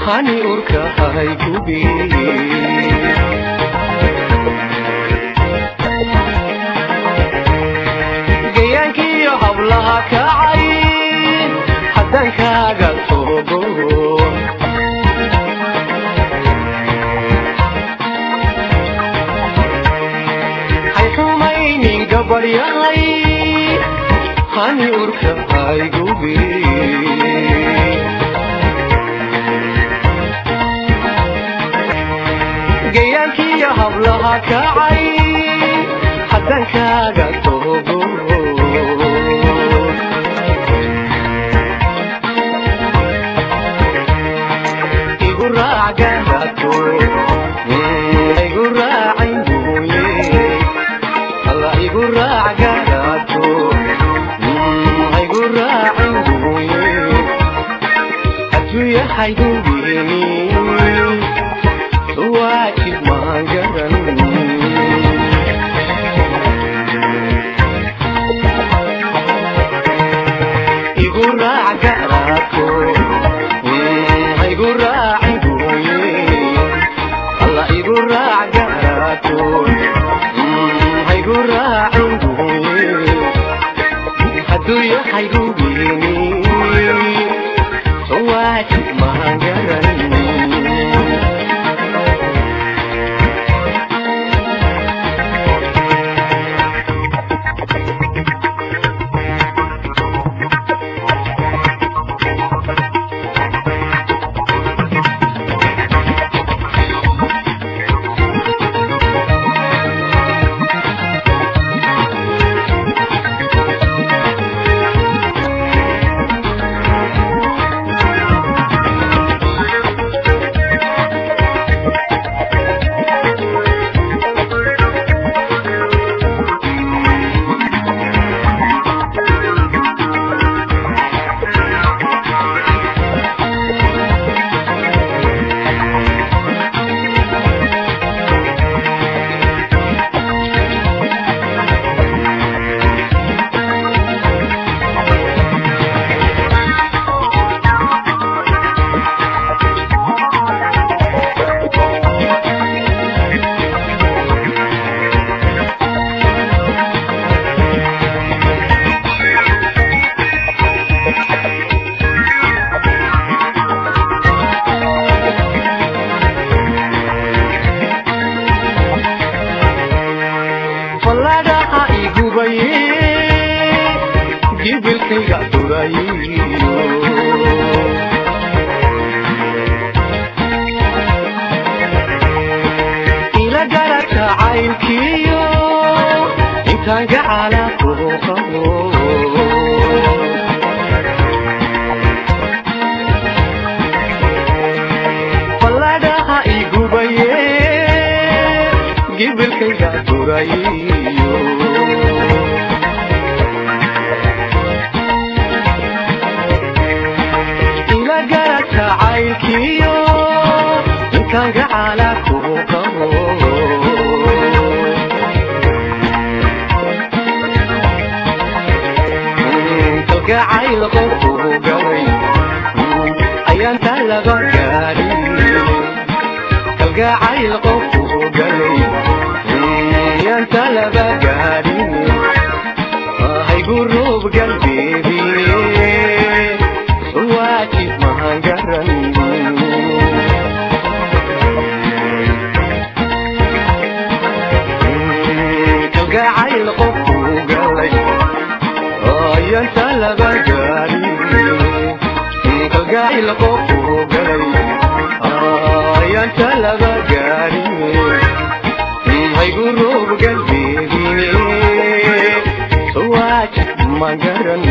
hani urka hay kubi gayanki hablaha kacay hadan kaaga togo hay xumaynin gabaryahay hani urka hay kubi gayanki hablaha kacay hadan kaaga togo iguraagato iguraacinduye alla iguraagato iguraacinduye aduya haydubini واجب ما جرن يقول راعكاراتو يقول راعندوي الله يقول راعكاراتو يقول راعندوي هدو يحيقوبيني واجب ما جرن kalgacayl qofku galay yaan talaba gaarin haygu roob galbeedi waajib mahan garan kalgacayl qofku galay yaan talaba gaarin kalgacayl qofku galay yaan talaba gaarin haygu roob galbeedi waajib mahan garan